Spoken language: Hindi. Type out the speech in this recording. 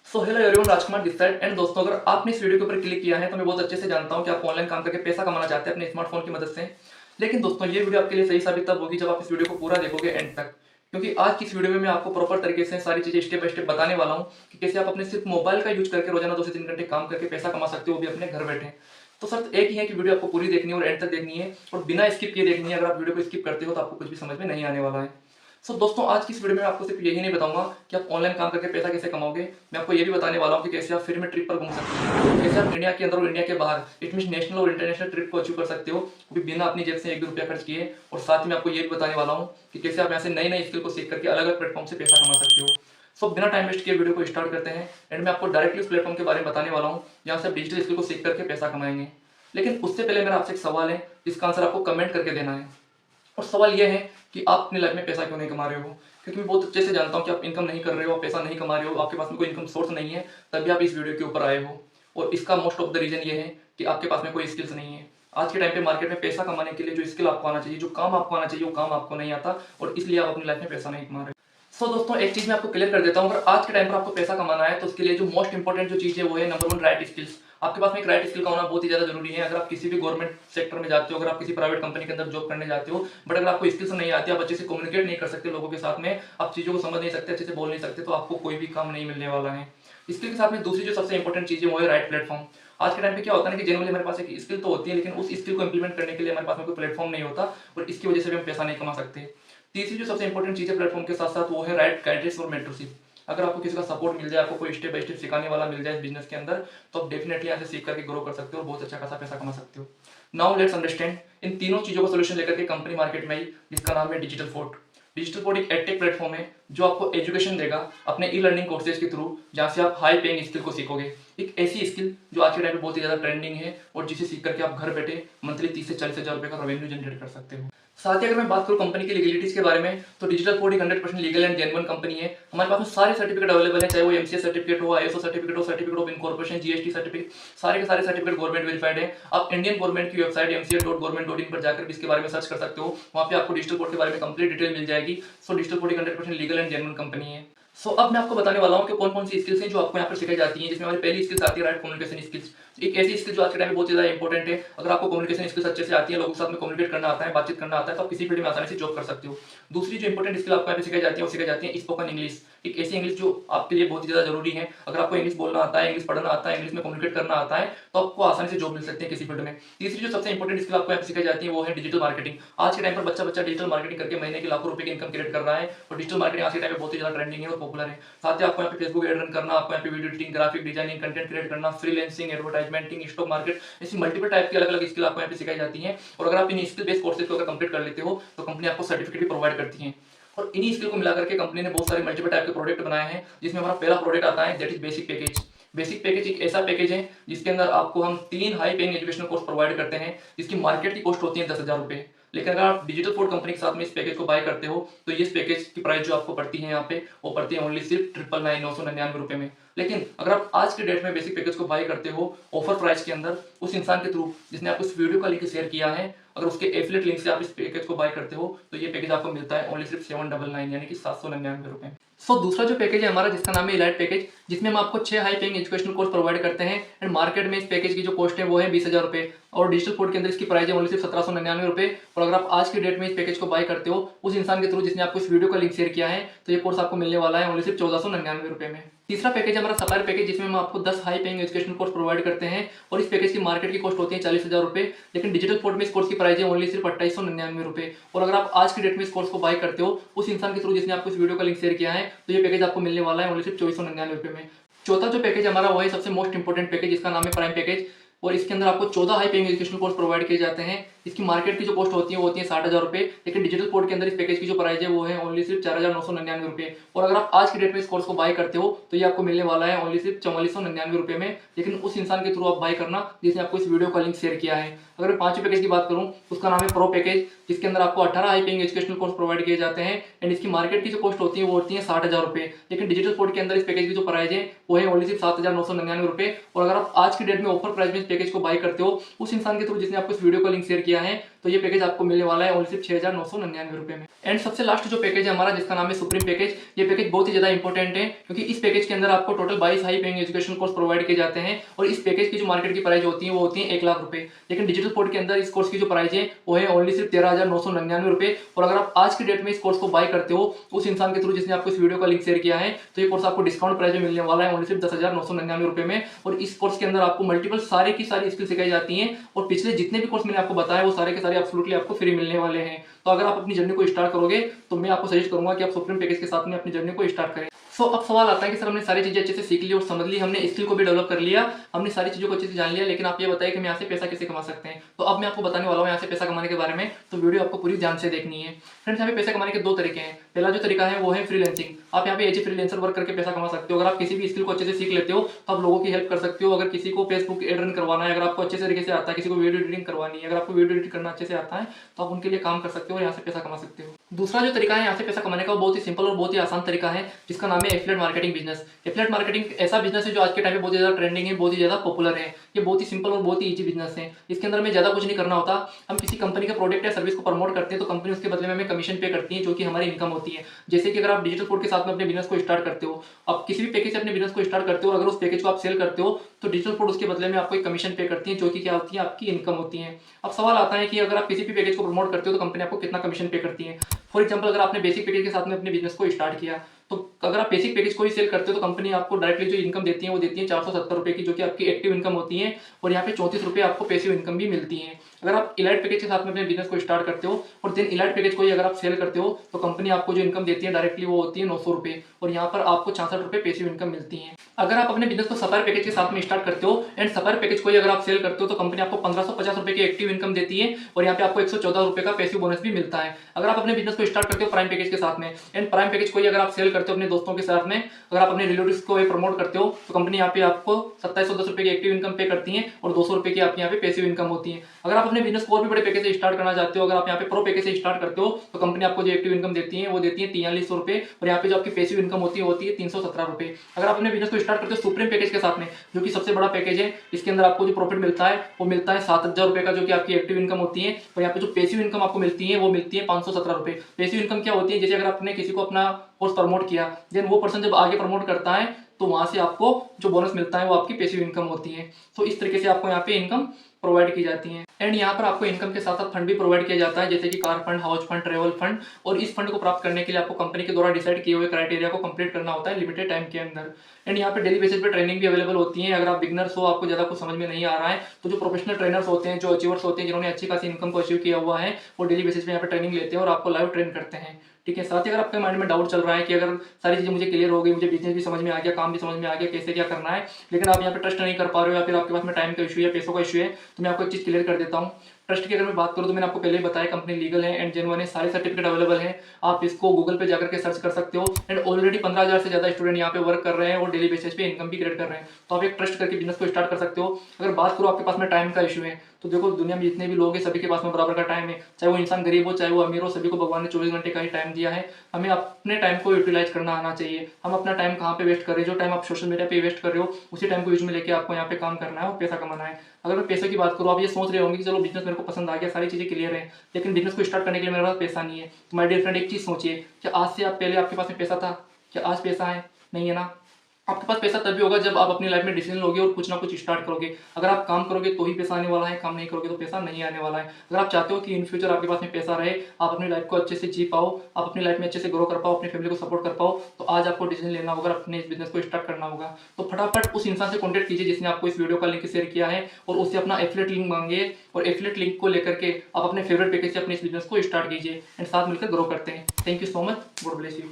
So hello everyone, Rajkumar this side. And दोस्तों, अगर आपने इस वीडियो के ऊपर क्लिक किया है तो मैं बहुत अच्छे से जानता हूं कि आप ऑनलाइन काम करके पैसा कमाना चाहते हैं अपने स्मार्टफोन की मदद से। लेकिन दोस्तों, ये वीडियो आपके लिए सही साबित तब होगी जब आप इस वीडियो को पूरा देखोगे एंड तक, क्योंकि आज की इस वीडियो में मैं आपको प्रॉपर तरीके से सारी चीजें स्टेप बाय स्टेप बताने वाला हूँ कि कैसे आप अपने सिर्फ मोबाइल का यूज करके रोजाना 2 से 3 घंटे काम करके पैसा कमा सकते हो, वो भी अपने घर बैठे। तो शर्त एक ही है कि वीडियो आपको पूरी देखनी है और एंड तक देखनी है और बिना स्किप किए देखनी है। अगर आप वीडियो को स्किप करते हो तो आपको कुछ भी समझ में नहीं आने वाला है। सो दोस्तों, आज की इस वीडियो में आपको सिर्फ यही नहीं बताऊंगा कि आप ऑनलाइन काम करके पैसा कैसे कमाओगे। मैं आपको ये भी बताने वाला हूँ कि कैसे आप फ्री में ट्रिप पर घूम सकते हो, कैसे आप इंडिया के अंदर और इंडिया के बाहर इट मीन नेशनल और इंटरनेशनल ट्रिप को अचीव कर सकते हो, वो भी बिना अपनी जेब से एक भी रुपया खर्च किए। और साथ ही मैं आपको ये भी बताने वाला हूँ कि कैसे आप यहाँ से नई नई स्किल को सीख करके अलग अलग प्लेटफॉर्म से पैसा कमा सकते हो। सो बिना टाइम वेस्ट किए वीडियो को स्टार्ट करते हैं। एंड मैं आपको डायरेक्टली उस प्लेटफॉर्म के बारे में बताने वाला हूँ जहाँ से आप डिजिटल स्किल को सीख करके पैसा कमाएंगे। लेकिन उससे पहले मेरा आपसे एक सवाल है जिसका आंसर आपको कमेंट करके देना है। और सवाल यह है कि आप अपनी लाइफ में पैसा क्यों नहीं कमा रहे हो। क्योंकि मैं बहुत अच्छे से जानता हूँ कि आप इनकम नहीं कर रहे हो, पैसा नहीं कमा रहे हो, आपके पास में कोई इनकम सोर्स नहीं है, तभी आप इस वीडियो के ऊपर आए हो। और इसका मोस्ट ऑफ द रीजन ये है कि आपके पास में कोई स्किल्स नहीं है। आज के टाइम पे मार्केट में पैसा कमाने के लिए जो स्किल आपको आना चाहिए, जो काम आपको आना चाहिए, वो काम आपको नहीं आता और इसलिए आप अपनी लाइफ में पैसा नहीं कमा रहे। सो दोस्तों, एक चीज मैं आपको क्लियर कर देता हूँ, अगर आज के टाइम पर आपको पैसा कमाना है तो उसके लिए जो मोस्ट इंपॉर्टेंट जो चीज है वो है नंबर 1, राइट स्किल्स। आपके पास में एक राइट स्किल का होना बहुत ही ज्यादा जरूरी है। अगर आप किसी भी गवर्नमेंट सेक्टर में जाते हो, अगर आप किसी प्राइवेट कंपनी के अंदर जॉब करने जाते हो, बट अगर आपको स्किल्स नहीं आती, आप अच्छे से कम्युनिकेट नहीं कर सकते लोगों के साथ में, आप चीजों को समझ नहीं सकते, अच्छे से बोल नहीं सकते, तो आपको कोई भी काम नहीं मिलने वाला है। स्किल के साथ में दूसरी जो सबसे इंपॉर्टेंट चीज है वो है राइट प्लेटफॉर्म। आज के टाइम पे क्या होता है ना कि जनरली हमारे पास एक स्किल तो होती है, लेकिन उस स्किल को इंप्लीमेंट करने के लिए हमारे पास में कोई प्लेटफॉर्म नहीं होता और इसकी वजह से भी हम पैसा नहीं कमा सकते। तीसरी जो सबसे इंपॉर्टेंट चीज है प्लेटफॉर्म के साथ साथ वो है राइट गाइडेंस और मेंटरशिप। अगर आपको किसी का सपोर्ट मिल जाए, आपको कोई स्टेप बाय स्टेप सिखाने वाला मिल जाए बिजनेस के अंदर, तो आप डेफिनेटली यहाँ से सीख करके ग्रो कर सकते हो और बहुत अच्छा खासा पैसा कमा सकते हो। नाउ लेट्स अंडरस्टैंड इन तीनों चीजों का सोल्यूशन लेकर के कंपनी मार्केट में आई जिसका नाम है डिजिटल फोर्ट। डिजिटल फोर्ट एक एडटेक प्लेटफॉर्म है जो आपको एजुकेशन देगा अपने ई लर्निंग कोर्सेज के थ्रू, जहाँ से आप हाई पेइंग स्किल को सीखोगे। एक ऐसी स्किल जो आज के टाइम पे बहुत ही ज्यादा ट्रेंडिंग है और जिसे सीख करके आप घर बैठे मंथली 30 से 40 हजार रुपए का रेवेन्यू जनरेट कर सकते हो। साथ ही अगर मैं बात करूं कंपनी की लीगलिटीज के बारे में, तो डिजिटल कोड एक 100% लीगल एंड जेन्युइन कंपनी है। हमारे पास में सारे सर्टिफिकेट अवेलेबल है, चाहे वो एमसीए सर्टिफिकेट हो, आईएसओ सर्टिफिकेट हो, certificate of incorporation, GST certificate, सारे के सारे सर्टिफिकेट गवर्नमेंट वेरीफाइड है। आप इंडियन गवर्नमेंट की वेबसाइट mca.government.in पर जाकर इसके बारे में सर्च कर सकते हो, वहां पे आपको डिजिटल कोड के बारे में कंप्लीट डिटेल मिल जाएगी। सो डिजिटल कोड एक 100% लीगल एंड जेन्युइन कंपनी है। सो अब मैं आपको बताने वाला हूँ कि कौन कौन सी स्किल्स हैं जो आपको यहाँ पर सिखाई जाती हैं, जिसमें हमारी पहली स्किल्स आती है राइट कम्युनिकेशन स्किल्स। एक ऐसी स्किल जो आज के टाइम में बहुत ज्यादा इंपॉर्टेंट है। अगर आपको कम्युनिकेशन स्किल्स अच्छे से आती है, लोगों के साथ में कम्युनिकेट करना आता है, बातचीत करना आता है, तो आप किसी फील्ड में आसानी से जॉब कर सकते हो। दूसरी जो इंपॉर्टेंट स्किल आपको यहाँ पे सिखाई जाती है वो सिखाई जाती है स्पोकन इंग्लिश। एक ऐसी इंग्लिश जो आपके लिए बहुत ही ज्यादा जरूरी है। अगर आपको इंग्लिश बोलना आता है, इंग्लिश पढ़ना आता है, इंग्लिश में कम्युनिकेट करना आता है, तो आपको आसानी से जॉब मिल सकती है किसी फील्ड में। तीसरी जो सबसे इंपॉर्टेंट स्किल आपको यहाँ पे सिखाई जाती है वो है डिजिटल मार्केटिंग। आज के टाइम पर बच्चा बच्चा डिजिटल मार्केटिंग करके महीने के लाखों रुपए की इनकम क्रिएट कर रहा है और डिजिटल मार्केटिंग आज के टाइम में बहुत ही ज्यादा ट्रेंडिंग है और पॉपुलर है। साथ ही आपको यहाँ पे फेसबुक एड रन करना, आपको यहाँ पे video editing, graphic designing, content create करना, फ्रीलांसिंग, एडवर्टाइजमेंटिंग, स्टॉक मार्केट, ऐसी मल्टीपल टाइप की अलग अलग स्किल आपको यहाँ पे सिखाई जाती है। और अगर आप इन स्किल बेस्ड कोर्सेज को अगर कंप्लीट कर लेते हो तो कंपनी आपको सर्टिफिकेट भी प्रोवाइड करती है। और इन्हीं स्किल को मिलाकर के कंपनी ने बहुत सारे मल्टीपल टाइप के प्रोडक्ट बनाए हैं, जिसमें हमारा पहला प्रोडक्ट आता है that is basic package. Basic package एक ऐसा पैकेज है जिसके अंदर आपको हम 3 high paying educational course provide करते हैं, जिसकी मार्केट की कॉस्ट होती है 10,000 रुपए। लेकिन अगर आप डिजिटल फूड कंपनी के साथ में इस पैकेज को बाय करते हो तो ये इस पैकेज की प्राइस जो आपको पड़ती है यहाँ पे वो पड़ती है ओनली सिर्फ 999 रुपए में। लेकिन अगर आप आज के डेट में बेसिक पैकेज को बाय करते हो ऑफर प्राइस के अंदर, उस इंसान के थ्रू जिसने आपको इस वीडियो का लिंक शेयर किया है, अगर उसके एफिलिएट लिंक से आप इस पैकेज को बाय करते हो तो ये पैकेज आपको मिलता है ओनली सिर्फ 799 यानी कि 799 रुपए। सो दूसरा जो पैकेज है हमारा जिसका नाम है इलाइट पैकेज, जिसमें हम आपको 6 high paying educational course provide करते हैं। एंड मार्केट में इस पैकेज की जो कॉस्ट है वो है 20,000 रुपए और डिजिटल फूड के अंदर इसकी प्राइस है ओनली सिर्फ 1799 रुपए। और अगर आप आज की डेट में इस पैकेज को बाय करते हो उस इंसान के थ्रू जिसने आपको इस वीडियो का लिंक शेयर किया है, तो ये कोर्स आपको मिलने वाला है ओनली सिर्फ 1499 रुपए में। तीसरा पैकेज हमारा सप्लायर पैकेज, जिसमें हम आपको 10 high paying educational course provide करते हैं और इस पैकेज की मार्केट की कॉस्ट होती है 40,000 रुपए, लेकिन डिजिटल फूड में इस कोर्स की प्राइस है ओनली सिर्फ 2899 रुपए। और अगर आप आज की डेट में इस कोर्स को बाय करते हो उस इंसान के थ्रू जिसने आपको इस वीडियो का लिंक शेयर किया है, तो ये पैकेज आपको मिलने वाला है ओनली सिर्फ 2499 रुपए में। चौथा जो पैकेज हमारा वो है सबसे मोस्ट इंपॉर्टेंट पैकेज, जिसका नाम है प्राइम पैकेज। और इसके अंदर आपको 14 high paying educational course provide किए जाते हैं। इसकी मार्केट की जो कॉस्ट होती है वो होती है 60,000 रुपए, लेकिन डिजिटल कोड के अंदर इस पैकेज की जो प्राइस है वो है ओनली सिर्फ 4,999 रुपए। और अगर आप आज की डेट में इस कोर्स को बाय करते हो तो ये आपको मिलने वाला है ओनली सिर्फ 4499 रुपए में, लेकिन उस इंसान के थ्रू आप बाय करना जिसने आपको इस वीडियो का लिंक शेयर किया है। अगर मैं पांचवें पैकेज की बात करूं उसका नाम है प्रो पैकेज, जिसके अंदर आपको 18 high paying educational course provide किए जाते हैं एंड इसकी मार्केट की जो कॉस्ट होती है वो होती है 60,000 रुपए, लेकिन डिजिटल कोड के अंदर इस पैकेज की जो प्राइस है वो है ओनली सिर्फ 7,999 रुपए। और अगर आप आज की डेट में ऑफर प्राइस में इस पैकेज को बाय करते हो उस इंसान के थ्रू जिसने आपको इस वीडियो का लिंक शेयर किया है, तो ये पैकेज आपको मिलने वाला है ओनली सिर्फ 6,999 रुपये में। एंड सबसे लास्ट जो पैकेज है हमारा, जिसका नाम है सुप्रीम पैकेज, ये पैकेज बहुत ही ज़्यादा इंपॉर्टेंट है क्योंकि इस पैकेज के अंदर आपको total 22 high paying education course provide किए जाते हैं और इस पैकेज की जो मार्केट की प्राइस होती है वो होती है 1 लाख रुपए। लेकिन डिजिटल पोर्ट के अंदर इस कोर्स की जो प्राइस है वो है ओनली सिर्फ 13,999 रुपये। और अगर आप आज की डेट में इस कोर्स को बाय करते हो उस इंसान के थ्रू जिसने आपको इस वीडियो का लिंक शेयर किया है, तो ये कोर्स आपको डिस्काउंट प्राइस में मिलने वाला है ओनली सिर्फ 10,999 रुपये में। और इस कोर्स के अंदर आपको मल्टीपल सारी की सारी स्किल सिखाई जाती हैं और पिछले जितने भी कोर्स मैंने आपको बताया वो सारे के सारे एब्सोल्युटली आपको फ्री मिलने वाले हैं। तो अगर आप अपनी जर्नी को स्टार्ट करोगे तो मैं आपको सजेस्ट करूंगा कि आप सुप्रीम पैकेज के साथ में अपनी जर्नी को स्टार्ट करें। सो अब सवाल आता है कि सर हमने सारी चीजें अच्छे से सीख ली और समझ ली, हमने स्किल को भी डेवलप कर लिया, हमने सारी चीजों को अच्छे से जान लिया, लेकिन आप ये बताइए कि हम यहाँ से पैसा कैसे कमा सकते हैं। तो अब मैं आपको बताने वाला हूँ यहाँ से पैसा कमाने के बारे में, तो वीडियो आपको पूरी ध्यान से देखनी है। फ्रेंड्स, यहाँ पे पैसा कमाने के दो तरीके हैं। पहला जो तरीका है वो है फ्रीलांसिंग। आप यहाँ पे एज ए फ्रीलांसर वर्क करके पैसा कमा सकते हो। अगर आप किसी भी स्किल को अच्छे से सीख लेते हो तो आप लोगों की हेल्प कर सकते हो। अगर किसी को फेसबुक एड रन करवाना है, अगर आपको अच्छे तरीके से आता है, किसी को वीडियो एडिटिंग करवानी है, अगर आपको वीडियो एडिट करना अच्छे से आता है तो आप उनके लिए काम कर सकते हो और यहाँ से पैसा कमा सकते हो। दूसरा जो तरीका है यहाँ से पैसा कमाने का, वो बहुत ही सिंपल और बहुत ही आसान तरीका है, जिसका नाम है affiliate marketing business. Affiliate marketing ऐसा बिजनेस है जो आज के टाइम में बहुत ज़्यादा ट्रेंडिंग है, बहुत ही ज़्यादा पॉपुलर है। ये बहुत ही सिंपल और बहुत ही ईजी बिजनेस है। इसके अंदर हमें ज़्यादा कुछ नहीं करना होता। हम किसी कंपनी का प्रोडक्ट या सर्विस को प्रमोट करते हैं तो कंपनी उसके बदले में हमें कमीशन पे करती है, जो कि हमारी इनकम होती है। जैसे कि अगर आप डिजिटल पोर्ट के साथ में अपने बिजनेस को स्टार्ट करते हो, आप किसी भी पैकेज से अपने बिजनेस को स्टार्ट करते हो और अगर उस पैकेज को आप सेल करते हो तो डिजिटल पोर्ट उसके बदले में आपको एक कमीशन पे करती है, जो कि क्या होती है, आपकी इनकम होती है। अब सवाल आता है कि अगर आप किसी भी पैकेज को प्रमोट करते हो तो कंपनी आपको कितना कमीशन पे करती है। फॉर एग्जाम्पल, अगर आपने बेसिक पैकेज के साथ में अपने बिजनेस को स्टार्ट किया तो अगर आप बेसिक पैकेज को ही सेल करते हो तो कंपनी आपको डायरेक्टली जो इनकम देती है वो देती है 470 रुपये की, जो कि आपकी एक्टिव इनकम होती है। और यहाँ पे 34 रुपये आपको पैसिव इनकम भी मिलती है। अगर आप इलाइट पैकेज के साथ में अपने बिजनेस को स्टार्ट करते हो और देन इलाइट पैकेज को ही अगर आप सेल करते हो तो कंपनी आपको जो इनकम देती है डायरेक्टली वो होती है 900 रुपये और यहाँ पर आपको 66 रुपये पैसिव इनकम मिलती है। अगर आप अपने बिजनेस को सफायर पैकेज के साथ में स्टार्ट करते हो एंड सफायर पैकेज को ही अगर आप सेल करते हो तो कंपनी आपको 1550 रुपये की एक्टिव इनकम देती है और यहाँ पे आपको 114 रुपये का पैसिव बोनस भी मिलता है। अगर आप अपने बिजनेस को स्टार्ट करते हो प्राइम पैकेज के साथ में एंड प्राइम पैकेज को ही अगर आप सेल करते हो अपने दोस्तों के साथ में, अगर आप अपने रिलेटिव्स को प्रमोट करते हो तो कंपनी यहाँ पे आपको 2710 रुपये की एक्टिव इनकम पे करती है और 200 रुपये की आपकी यहाँ पे पैसिव इनकम होती है। अगर आप अपने बिजनेस को और भी बड़े पैकेज से स्टार्ट करना चाहते हो, अगर आप यहाँ पे प्रो पैकेज से स्टार्ट करते हो तो कंपनी आपको जो एक्टिव इनकम देती है वो देती है 4300 रुपये और यहाँ पे जो आपकी पैसिव इनकम होती है 317 रुपये। अगर आप अपने बिजनेस को स्टार्ट करते हो सुप्रीम पैकेज के साथ में, जो कि सबसे बड़ा पैकेज है, इसके अंदर आपको जो प्रॉफिट मिलता है वो मिलता है 7000 रुपये का, जो कि आपकी एक्टिव इनकम होती है। और यहाँ पे जो पैसिव इनकम आपको मिलती है वो मिलती है 517 रुपये। पैसिव इनकम क्या होती है, जैसे अगर आपने किसी को अपना कोर्स प्रमोट किया, देन वो पर्सन जब आगे प्रमोट करता है तो वहां से आपको जो बोनस मिलता है वो आपकी पैसिव इनकम होती है। तो इस तरीके से आपको यहाँ पे इनकम प्रोवाइड की जाती है। एंड यहाँ पर आपको इनकम के साथ साथ फंड भी प्रोवाइड किया जाता है, जैसे कि car fund, house fund, travel fund. और इस फंड को प्राप्त करने के लिए आपको कंपनी के द्वारा डिसाइड किए हुए क्राइटेरिया को कंप्लीट करना होता है लिमिटेड टाइम के अंदर। एंड यहाँ पे डेली बेसिस पे ट्रेनिंग भी अवेलेबल होती है। अगर आप बिगनर्स हो, आपको ज्यादा कुछ समझ में नहीं आ रहा है, तो जो प्रोफेशनल ट्रेनर्स होते हैं, जो अचीवर्स होते हैं, जिन्होंने अच्छी खासी इनकम को अचीव किया हुआ है, वो डेली बेसिस पे यहाँ पे ट्रेनिंग लेते हैं और आपको लाइव ट्रेन करते हैं। ठीक है। साथ ही अगर आपके माइंड में डाउट चल रहा है कि अगर सारी चीजें मुझे क्लियर हो गई, मुझे बिजनेस भी समझ में आ गया, काम भी समझ में आ गया, कैसे क्या करना है, लेकिन आप यहाँ पे ट्रस्ट नहीं कर पा रहे हो या फिर आपके पास में टाइम का इशू या पैसों का इशू है, तो मैं आपको एक चीज क्लियर कर देता हूँ। ट्रस्ट की अगर मैं बात करूँ तो मैंने आपको पहले ही बताया कंपनी लीगल है एंड जेन्युइन है, सारे सर्टिफिकेट अवेलेबल है। आप इसको गूगल पे जाकर के सर्च कर सकते हो एंड ऑलरेडी 15,000 से ज्यादा स्टूडेंट यहाँ पे वर्क कर रहे हैं और डेली बेसिस पे इनकम भी क्रिएट कर रहे हैं। तो आप एक ट्रस्ट करके बिजनेस को स्टार्ट कर सकते हो। अगर बात करो आपके पास में टाइम का इशू है, तो देखो दुनिया में जितने भी लोग हैं सभी के पास में बराबर का टाइम है, चाहे वो इंसान गरीब हो चाहे वो अमीर हो, सभी को भगवान ने 24 घंटे का ही टाइम दिया है। हमें अपने टाइम को यूटिलाइज करना आना चाहिए। हम अपना टाइम कहाँ पे वेस्ट कर रहे हैं, जो टाइम आप सोशल मीडिया पे वेस्ट कर रहे हो उसी टाइम को यूज में लेके आपको यहाँ पे काम करना है और पैसा कमाना है। अगर मैं पैसे की बात करूँ, आप ये सोच रहे होंगे कि चलो बिजनेस मेरे को पसंद आ गया, सारी चीजें क्लियर है, लेकिन बिजनेस को स्टार्ट करने के लिए मेरे पास पैसा नहीं है। तो माय डियर फ्रेंड, एक चीज सोचिए, क्या आज से आप पहले आपके पास में पैसा था? क्या आज पैसा है? नहीं है ना। आपके पास पैसा तभी होगा जब आप अपनी लाइफ में डिसीजन लोगे और कुछ ना कुछ स्टार्ट करोगे। अगर आप काम करोगे तो ही पैसा आने वाला है, काम नहीं करोगे तो पैसा नहीं आने वाला है। अगर आप चाहते हो कि इन फ्यूचर आपके पास में पैसा रहे, आप अपनी लाइफ को अच्छे से जी पाओ, आप अपनी लाइफ में अच्छे से ग्रो कर पाओ, अपनी फैमिली को सपोर्ट कर पाओ, तो आज आपको डिसीजन लेना होगा, अपने इस बिजनेस को स्टार्ट करना होगा। तो फटाफट उस इंसान से कॉन्टेक्ट कीजिए जिसने आपको इस वीडियो का लिंक शेयर किया है और उससे अपना एफिलिएट लिंक मांगिए और एफिलिएट लिंक को लेकर के आप अपने फेवरेट पैकेज से अपने इस बिजनेस को स्टार्ट कीजिए एंड साथ मिलकर ग्रो करते हैं। Thank you so much, God bless you.